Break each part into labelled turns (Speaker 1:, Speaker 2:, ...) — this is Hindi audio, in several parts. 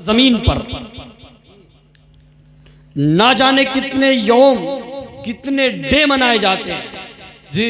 Speaker 1: जमीन पर ना जाने कितने यौम कितने डे मनाए जाते हैं
Speaker 2: जी।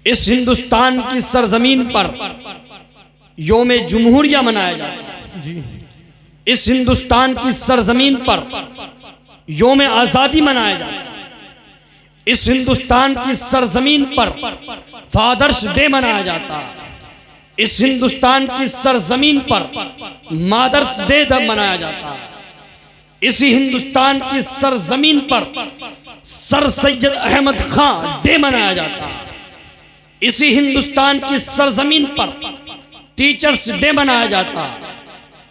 Speaker 1: इस हिंदुस्तान की सरजमीन पर यौम जमहूरिया मनाया जाता है
Speaker 2: जी।
Speaker 1: इस हिंदुस्तान की सरजमीन पर यौम आजादी मनाया जाता है। इस हिंदुस्तान की सरजमीन पर फादर्स डे मनाया जाता है। इस हिंदुस्तान की सरजमीन पर मदर्स डे मनाया जाता है। इसी हिंदुस्तान की सरजमीन पर सर सैयद अहमद खां डे मनाया जाता है। इसी हिंदुस्तान की सरजमीन पर टीचर्स डे मनाया जाता है।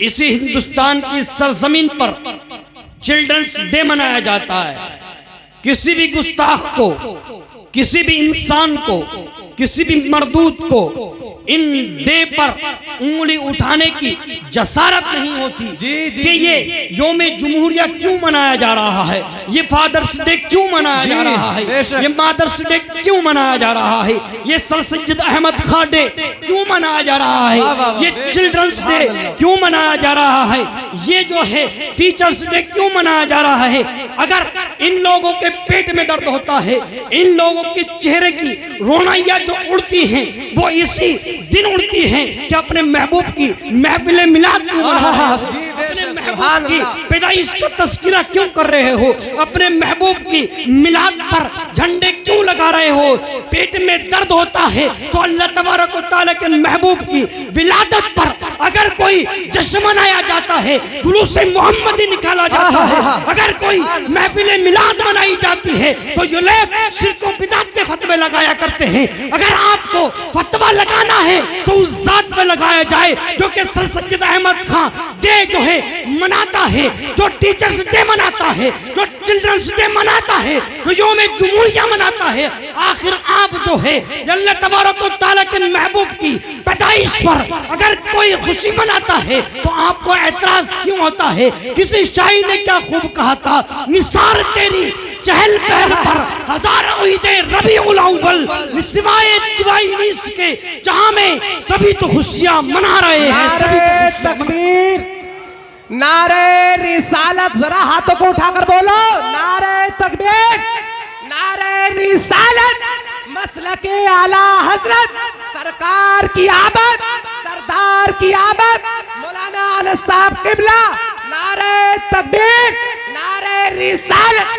Speaker 1: इसी हिंदुस्तान की सरजमीन पर चिल्ड्रंस डे मनाया जाता है। किसी भी गुस्ताख को, किसी भी इंसान को, किसी भी मरदूद को इन डे पर उंगली उठाने की जसारत नहीं होती कि ये यौम जमहूरिया क्यों मनाया जा रहा है, ये फादर्स डे क्यों मनाया जा रहा है, ये मदर्स डे क्यों मनाया जा रहा है, ये सर सैयद अहमद खां डे क्यों मनाया जा रहा है, ये चिल्ड्रंस डे क्यों मनाया जा रहा है, ये जो है टीचर्स डे क्यों मनाया जा रहा है। अगर इन लोगों के पेट में दर्द होता है, इन लोगों के चेहरे की रोनाइयां जो उड़ती हैं वो इसी दिन उड़ती हैं कि अपने महबूब की महफिल मिलाद क्यों मना रहे हो, अपने महबूब की पैदाइश का तज़किरा क्यों कर रहे हो, अपने महबूब की मिलाद पर झंडे क्यों लगा रहे हो। पेट में दर्द होता है तो अल्लाह तबारक व तआला के महबूब की विलादत पर अगर कोई जश्न मनाया जाता है, जुलूस मोहम्मदी निकाला जाता है, अगर कोई महफिल मिलाद मनाई जाती है तो ये लोग शिर्क व बिदअत के फतवे लगाया करते हैं। अगर आपको फतवा लगाना है तो उस जात पे लगाया जाए जो कि सर सैयद अहमद खां डे जो है मनाता है, जो टीचर्स डे मनाता है, जो चिल्ड्रंस डे मनाता है, जो यौम जमहूरिया मनाता है। आखिर आप जो है अल्लाह तबारक व तआला के महबूब की पैदाइश पर अगर कोई खुशी मनाता है तो आपको एतराज क्यों होता है। किसी शायर ने क्या खूब कहा था, निसार तेरी चहल पहल पर हजारों ईदे रबीउल अव्वल सिवाय दिवाई के जहां में सभी तो खुशियां मना रहे हैं। सभी तो
Speaker 2: तकबीर, नारे रिसालत, जरा हाथों को उठाकर बोलो नारे तकबीर, नारे रिसालत, मसलके आला हजरत सरकार की आमद, सरदार की आमद, मौलाना अनस साहब किबला, नारे तकबीर, नारे रिसालत,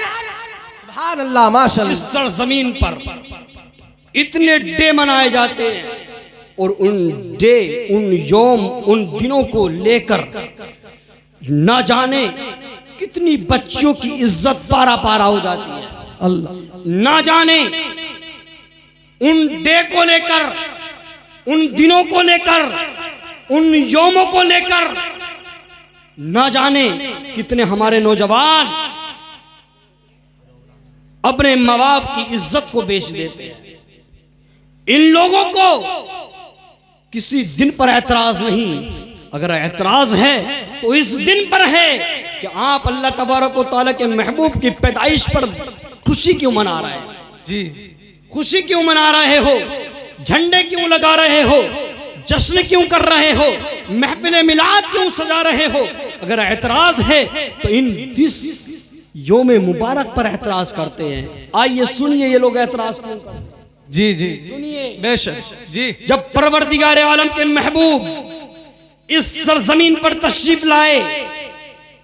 Speaker 2: सुभान अल्लाह माशाअल्लाह।
Speaker 1: इस सरजमीन पर इतने डे मनाए जाते हैं और उन डे, उन यौम, उन दिनों को लेकर ना जाने कितनी बच्चियों की इज्जत पारा पारा हो जाती है।
Speaker 2: अल्लाह
Speaker 1: ना जाने उन डे को लेकर, उन दिनों को लेकर, उन यौमों को लेकर ना जाने कितने हमारे नौजवान अपने माँ बाप की इज्जत को बेच देते हैं। इन लोगों को किसी दिन पर ऐतराज नहीं, अगर ऐतराज है तो इस दिन पर है कि आप अल्लाह तबारक व तआला के महबूब की पैदाइश पर खुशी क्यों मना रहे हैं
Speaker 2: जी,
Speaker 1: खुशी क्यों मना रहे हो, झंडे क्यों लगा रहे हो, जश्न क्यों कर रहे हो, महफिल मिलाद क्यों सजा रहे हो। अगर ऐतराज है तो इन दिस यौम मुबारक पर ऐतराज करते हैं। आइए सुनिए ये लोग ऐतराज क्यों करते हैं।
Speaker 2: जी जी
Speaker 1: सुनिए,
Speaker 2: बेशक जी।
Speaker 1: जब परवरदिगार आलम के महबूब इस सरजमीन पर तशरीफ लाए,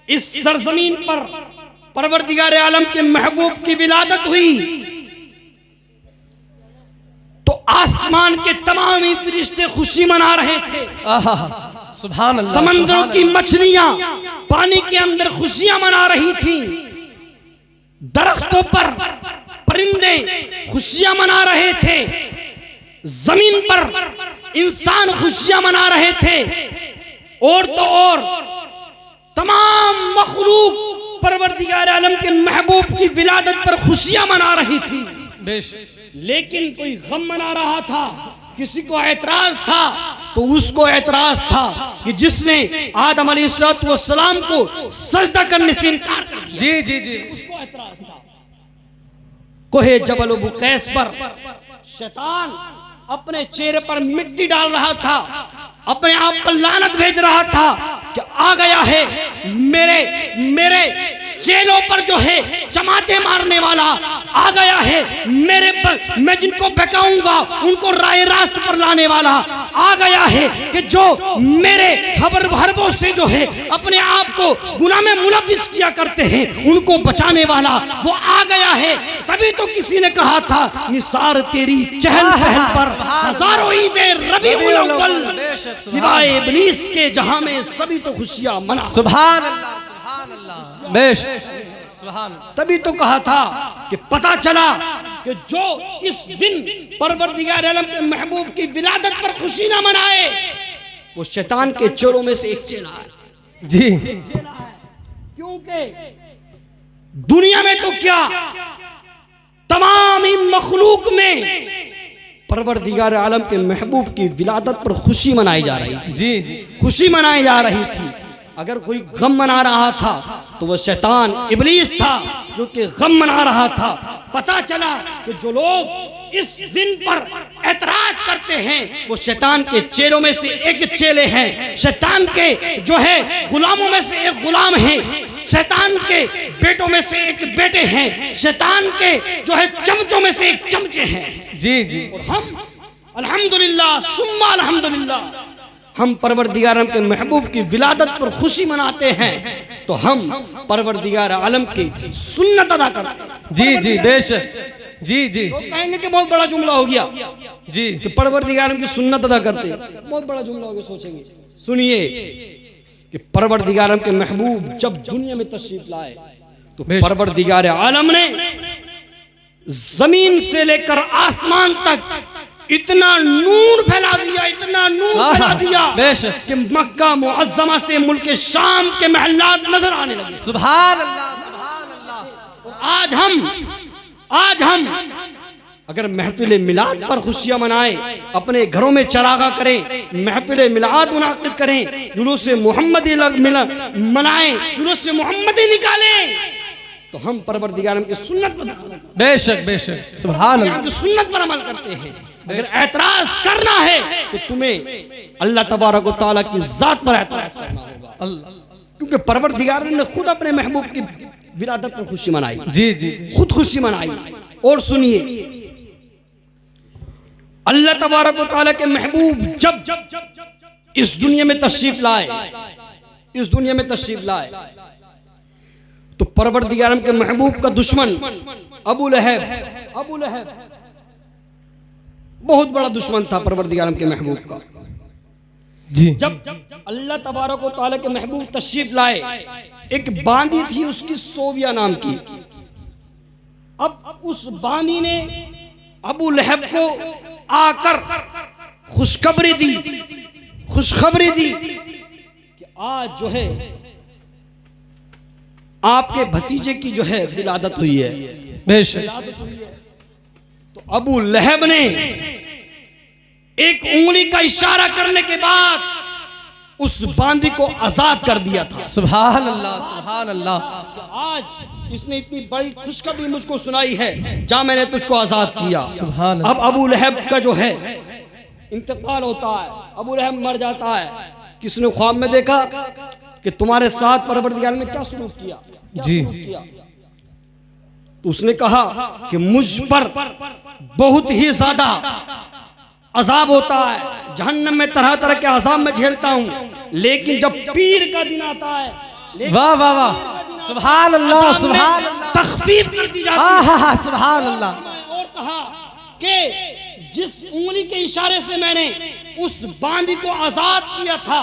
Speaker 1: इस सरजमीन पर परवरदिगार आलम के महबूब की विलादत हुई तो आसमान के तमाम ही फरिश्ते खुशी मना रहे थे।
Speaker 2: सुभान अल्लाह।
Speaker 1: समंदरों की मछलियां पानी के अंदर खुशियां मना रही थी, दरख्तों पर परिंदे खुशियां मना रहे थे, जमीन पर इंसान खुशियां मना रहे थे, और तो और तमाम मखलूक परवरदिगार आलम के महबूब की विलादत पर खुशियां मना रही थी। लेकिन कोई गम मना रहा था, किसी को ऐतराज था तो उसको ऐतराज था कि जिसने आदम अलैहिस्सलाम को सजदा करने से इनकार कर दिया।
Speaker 2: जी जी जी,
Speaker 1: उसको ऐतराज था। कोहे जबल बुकैस पर शैतान अपने चेहरे पर मिट्टी डाल रहा था, अपने आप पर लानत भेज रहा था कि आ गया है मेरे चेलों पर जो है जमाते मारने वाला, आ गया है मेरे पर, मैं जिनको बहकाऊंगा उनको राय रास्त पर लाने वाला, आ गया है कि जो मेरे हरबों से जो है अपने आप को गुनाह में मुलविस किया करते हैं उनको बचाने वाला वो आ गया है। तभी तो किसी ने कहा था निसार तेरी चहल पहल पर हजारों ईदे रबीउल अव्वल, सिवाय इब्लीस के जहां में सभी तो खुशियां मना।
Speaker 2: सुभान अल्लाह, सुभान अल्लाह, बेश सुभान।
Speaker 1: तभी तो कहा था कि पता चला कि जो इस दिन परवरदिगार आलम के महबूब की विलादत पर खुशी ना मनाए वो शैतान के चोरों में से एक चेला है
Speaker 2: जी।
Speaker 1: क्योंकि दुनिया में तो क्या तमाम ही मखलूक में परवरदिगार आलम के महबूब की विलादत पर खुशी मनाई जा रही थी।
Speaker 2: जी जी,
Speaker 1: खुशी मनाई जा रही थी। अगर कोई गम मना रहा था तो वह शैतान इब्लीस था जो कि गम मना रहा था। पता चला कि जो लोग इस दिन पर एतराज करते हैं वो शैतान के चेलों में से एक चेले हैं, शैतान के जो है गुलामों में से एक गुलाम हैं, शैतान के बेटों में से एक बेटे हैं, शैतान के जो है चमचों में से एक चमचे हैं।
Speaker 2: जी जी,
Speaker 1: और हम अल्हम्दुलिल्लाह सुम्मा अल्हम्दुलिल्लाह हम परवरदिगार के महबूब की विलादत पर खुशी मनाते हैं तो हम परवरदिगार आलम की सुन्नत अदा करते हैं।
Speaker 2: जी जी, बेशक। जी जी,
Speaker 1: लोग कहेंगे कि बहुत बड़ा जुमला हो गया
Speaker 2: जी,
Speaker 1: कि परवरदिगार आलम की सुन्नत अदा करते हैं, बहुत बड़ा जुमला हो गया। सोचेंगे, सुनिए कि परवरदिगार आलम के महबूब जब दुनिया में तशरीफ लाए तो परवरदिगार आलम ने जमीन से लेकर आसमान तक इतना नूर फैला दिया, इतना नूर फैला दिया कि मक्का मुअज्जमा से मुल्क शाम के महल्लात नजर आने लगे।
Speaker 2: सुभान अल्लाह, सुभान अल्लाह।
Speaker 1: और आज हम अगर महफिल मिलाद पर खुशियां मनाएं, अपने घरों में चरागा करें, महफिल मिलाद मुनाकिद करें, जुलूस मोहम्मदी मनाएं, जुलूस मोहम्मदी निकालें, तो हम परवरदिगार की सुन्नत पर
Speaker 2: बेशक बेशक सुभान अल्लाह
Speaker 1: सुन्नत पर अमल करते हैं। अगर एतराज करना है तो तुम्हें अल्लाह तबारक व तआला की जात पर एतराज करना होगा, क्योंकि परवरदिगार ने खुद अपने महबूब की विलादत पर खुशी मनाई। जी जी, खुद खुशी मनाई। और सुनिए, अल्लाह तबारक व तआला के महबूब जब इस दुनिया में तशरीफ लाए, तो परवरदिगार के महबूब का दुश्मन अबू लहब बहुत बड़ा दुश्मन था परवरदिगार के महबूब का।
Speaker 2: जी,
Speaker 1: जब अल्लाह तबारक व तआला के महबूब तशरीफ लाए, एक बांदी थी उसकी सोबिया नाम की। अब उस बांदी ने अबू लहब को आकर खुशखबरी दी कि आज जो है आपके भतीजे की जो है विलादत हुई है। बेशक। तो अबू लहब ने एक उंगली का इशारा करने के बाद उस बांदी को आजाद कर दिया था।
Speaker 2: सुभान अल्लाह, सुभान अल्लाह।
Speaker 1: आज इसने इतनी बड़ी खुशखबरी मुझको सुनाई है, जा मैंने तुझको आजाद किया।
Speaker 2: सुभान
Speaker 1: अब अबू लहब का जो है इंतकाल होता है, अबू लहब मर जाता है। किसने ख्वाब में देखा कि तुम्हारे साथ परवरदिगार ने क्या सलूक किया,
Speaker 2: जी।
Speaker 1: तो उसने कहा कि मुझ पर बहुत ही ज्यादा अजाब होता है, जहन्नम में तरह तरह के अजाब में झेलता हूँ, लेकिन जब पीर का दिन आता है,
Speaker 2: वाह वाह वाह, सुभान अल्लाह, सुभान अल्लाह,
Speaker 1: तखफीफ कर दी जाती है।
Speaker 2: सुभान अल्लाह।
Speaker 1: और कहा कि जिस उंगली के इशारे से मैंने उस बांदी को आजाद किया था,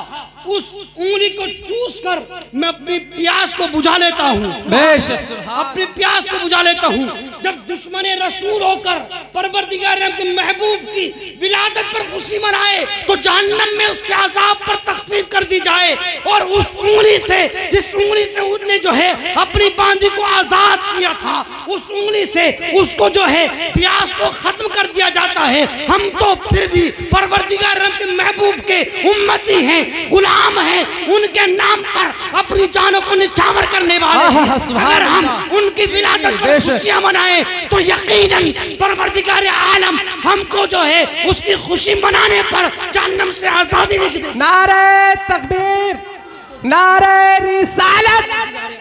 Speaker 1: उस उंगली को चूस कर मैं अपनी प्यास को बुझा लेता हूँ। अपनी प्यास को बुझा लेता हूँ। जब दुश्मन रसूल होकर परवरदिगार के महबूब की विलादत पर खुशी मनाए तो जहन्नम में उसके अजाब पर तखफीफ कर दी जाए, और उस उंगली से, जिस उंगली से उसने जो है अपनी बांदी को आजाद किया था, उस उंगली से उसको जो है प्यास को खत्म कर दिया जाता है। हम तो फिर भी परवरदिगार परवरदिगार के महबूब के उम्मती हैं, गुलाम हैं, उनके नाम पर अपनी जानों को निछावर करने वाले हैं। अगर हम उनकी विलादत पर खुशियां मनाएं तो यकीनन परवरदिगार आलम हमको जो है उसकी खुशी मनाने पर जहन्नम से आजादी लिख दे।
Speaker 2: नारे तकबीर, नारे रिसालत,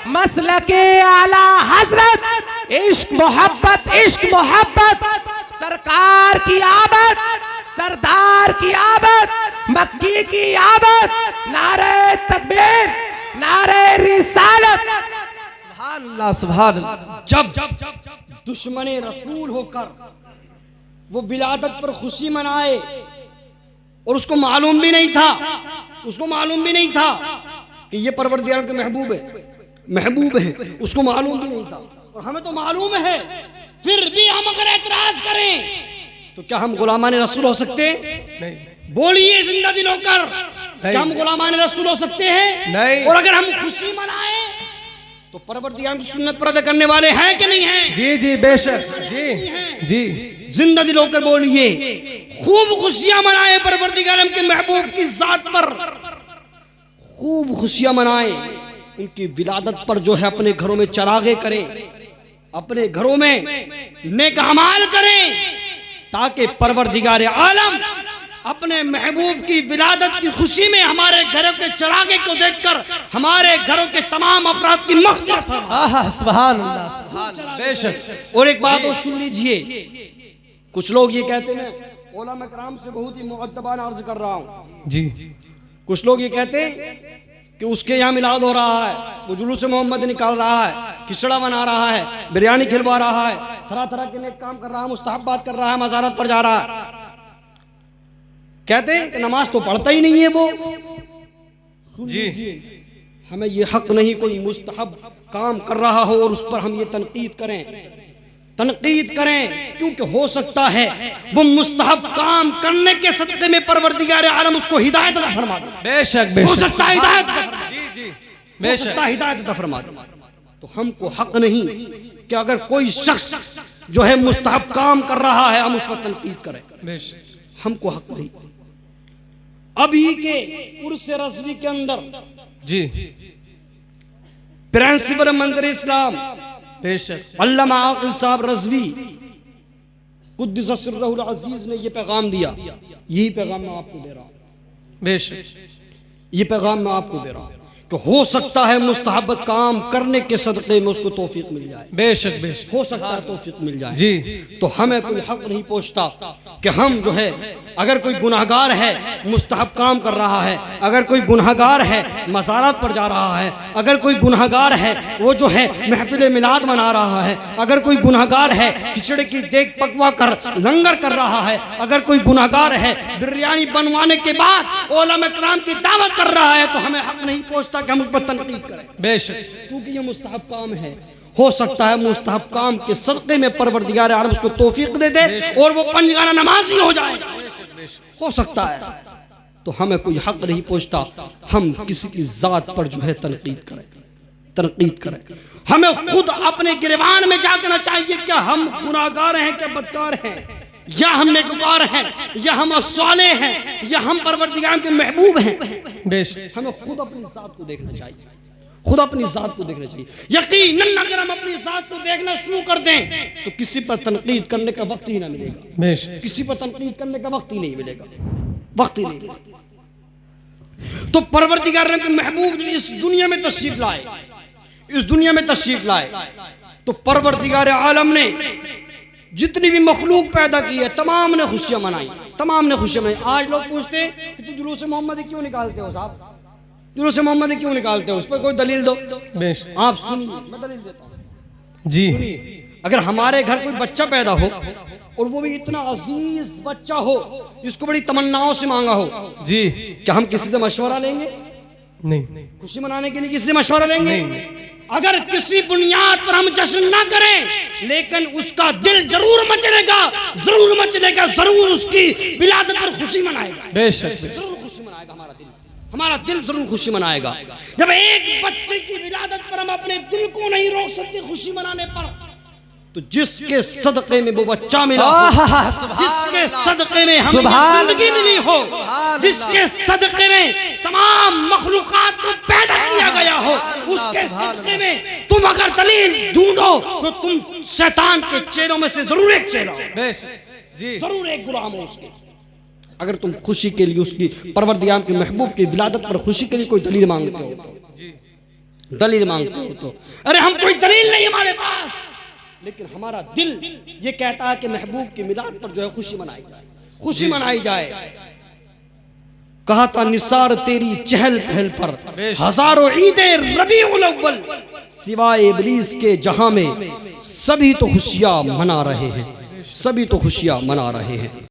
Speaker 2: मसलके आला हजरत, इश्क मोहब्बत, इश्क मोहब्बत, सरकार की आबद, सरदार की आबद, मक्की की आबद, नारे तकबीर, नारे रिसालत। सुभान अल्लाह, सुभान अल्लाह।
Speaker 1: जब दुश्मन रसूल होकर वो विलादत पर खुशी मनाए और उसको मालूम भी नहीं था, उसको मालूम भी नहीं था कि ये परवरदिगार के महबूब है, उसको मालूम भी नहीं था और हमें तो मालूम है, फिर भी हम अगर एतराज करें तो क्या हम गुलामान रसूल हो सकते हैं?
Speaker 2: नहीं।
Speaker 1: बोलिए जिंदा दिल होकर, क्या हम गुलामान रसूल हो सकते हैं?
Speaker 2: नहीं।
Speaker 1: और अगर हम खुशी मनाएं तो परवरदिगार की सुन्नत पर अदा करने वाले हैं कि नहीं हैं?
Speaker 2: जी जी बेशक, जी जी।
Speaker 1: जिंदा दिल होकर बोलिए, खूब खुशियां मनाएं परवरदिगार के महबूब की जात पर, खूब खुशियां मनाएं, उनकी विलादत पर जो है अपने घरों में चरागे करें, अपने घरों में नेक अमाल करें, ताकि परवरदिगार आलम अपने महबूब की विलादत की खुशी में हमारे घरों के चरागे को देखकर हमारे घरों के तमाम अफराद की मग़फ़िरत फरमाए।
Speaker 2: सुभान अल्लाह, सुभान अल्लाह, बेशक।
Speaker 1: और एक बात और सुन लीजिए, कुछ लोग ये कहते हैं, उलमा कराम से बहुत ही मुअद्दबाना अर्ज कर रहा हूँ
Speaker 2: जी,
Speaker 1: कुछ लोग ये कहते हैं कि उसके यहाँ मिलाद हो रहा है, वो जुलूस मोहम्मद निकाल रहा है, खिचड़ा बना रहा है, बिरयानी खिलवा रहा है, तरह तरह के नेक काम कर रहा है, मुस्तहब्बात कर रहा है, मज़ारत पर जा रहा है। कहते हैं कि नमाज तो पढ़ता ही नहीं है वो।
Speaker 2: जी,
Speaker 1: हमें ये हक नहीं कोई मुस्तहब काम कर रहा हो और उस पर हम ये तनकीद करें, क्योंकि हो सकता है वो मुस्तहब काम करने के सदक़े में परवरदिगार आलम उसको हिदायत अता फरमा दे।
Speaker 2: बेशक
Speaker 1: हो सकता है हिदायत अता फरमा दे।
Speaker 2: जी जी,
Speaker 1: बेशक हिदायत अता फरमा दे। तो हमको हक नहीं कि अगर कोई शख्स जो है मुस्तहब काम कर रहा है हम उस पर तनकीद करें,
Speaker 2: बेशक
Speaker 1: हमको हक नहीं। अभी के उर्स रज़वी के अंदर
Speaker 2: जी,
Speaker 1: प्रिंसिपल मंजर इस्लाम
Speaker 2: बेशक
Speaker 1: अल्लामा आकिल साहब रज़वी कुद्दस सिर्रहुल अज़ीज़ ने ये पैगाम दिया, यही पैगाम मैं आपको दे रहा हूँ,
Speaker 2: बेशक
Speaker 1: ये पैगाम मैं आपको दे रहा हूँ कि हो सकता है मुस्तहब्बत काम करने के सदक़े में उसको तौफीक मिल जाए,
Speaker 2: बेशक बेशक,
Speaker 1: हो सकता है तौफीक मिल जाए
Speaker 2: जी।
Speaker 1: तो हमें कोई हक नहीं पहुँचता कि हम जो है, अगर कोई गुनाहगार है मुस्तहब काम कर रहा है, अगर कोई गुनाहगार है मज़ारात पर जा रहा है, अगर कोई गुनाहगार है वो जो है महफिल मिलाद मना रहा है, अगर कोई गुनाहगार है खिचड़े की देग पकवा कर लंगर कर रहा है, अगर कोई गुनाहगार है बिरयानी बनवाने के बाद उलमा कराम की दावत कर रहा है, तो हमें हक नहीं पहुँचता कि हम उस पर तनकीद करें,
Speaker 2: बेशक,
Speaker 1: क्योंकि ये मुस्तहब काम है। हो सकता है मुस्तहब काम के सदक़े में परवरदिगार आलम उसको तौफीक दे दे और वो पंजगाना नमाजी हो जाए, हो सकता है। तो हमें कोई हक नहीं पहुँचता हम किसी की जात पर जो है तनकीद करें। हमें खुद अपने गिरवान में झांकना चाहिए, क्या हम गुनाहगार हैं, क्या बदकार हैं, या हम नेककार हैं, या हम साले हैं, या हम परवरदिगार के महबूब हैं।
Speaker 2: बेशक
Speaker 1: हमें खुद अपनी जात को देखना चाहिए, खुद अपनी जात को देखना चाहिए। यकीनन अगर हम अपनी जात को देखना शुरू कर दें तो किसी पर तनकीद करने का वक्त ही ना मिलेगा,
Speaker 2: बेशक,
Speaker 1: किसी पर तनकीद करने का वक्त ही नहीं मिलेगा, वक्त ही नहीं मिलेगा। तो परवरदिगार के महबूब जब इस दुनिया में तशरीफ लाए, तो परवरदिगार आलम ने जितनी भी मखलूक पैदा की है तमाम ने खुशियां मनाई। आज लोग पूछते हैं कि तुम जुलूस मोहम्मद क्यों निकालते हो साहब, जुलूस मोहम्मद क्यों निकालते हो, उस पर कोई दलील दो। आप सुनिए, मैं दलील देता हूँ
Speaker 2: जी।
Speaker 1: अगर हमारे घर कोई बच्चा पैदा हो और वो भी इतना अजीज बच्चा हो जिसको बड़ी तमन्नाओं से मांगा हो
Speaker 2: जी,
Speaker 1: क्या हम किसी से मशवरा लेंगे?
Speaker 2: नहीं।
Speaker 1: खुशी मनाने के लिए किसी से मशवरा लेंगे?
Speaker 2: नहीं।
Speaker 1: अगर किसी बुनियाद पर हम जश्न ना करें लेकिन उसका दिल जरूर मचलेगा, जरूर उसकी विलादत पर खुशी मनाएगा,
Speaker 2: बेशक,
Speaker 1: जरूर खुशी मनाएगा हमारा दिल जरूर खुशी मनाएगा। जब एक बच्चे की विलादत पर हम अपने दिल को नहीं रोक सकते खुशी मनाने पर, तो जिसके सदक़े में वो बच्चा मिला हो,
Speaker 2: आहा, सुभान
Speaker 1: जिसके
Speaker 2: अल्लाह।
Speaker 1: सदक़े में हमें
Speaker 2: सुभान
Speaker 1: जिंदगी मिली हो,
Speaker 2: सुभान
Speaker 1: जिसके सदक़े में तमाम मखलूक़ात को पैदा किया गया हो, उसके
Speaker 2: सुभान
Speaker 1: सदक़े में तुम अगर दलील ढूंढो तो तुम शैतान के चेहरों में से जरूर एक चेहरा हो,
Speaker 2: बेशक जी।
Speaker 1: जरूर एक गुलाम हो उसके। अगर तुम खुशी के लिए उसकी परवरदिगार के महबूब की विलादत पर खुशी के लिए कोई दलील मांगते हो तो, दलील मांगते हो तो, अरे हम कोई दलील नहीं हमारे पास, लेकिन हमारा दिल ये कहता है कि महबूब की मिलाद पर जो है खुशी मनाई जाए, खुशी मनाई जाए। कहा था निसार तेरी चहल पहल पर हजारों ईदे रबीउल अव्वल, सिवाय इब्लीस के जहां में सभी तो खुशियां मना रहे हैं, सभी तो खुशियां मना रहे हैं।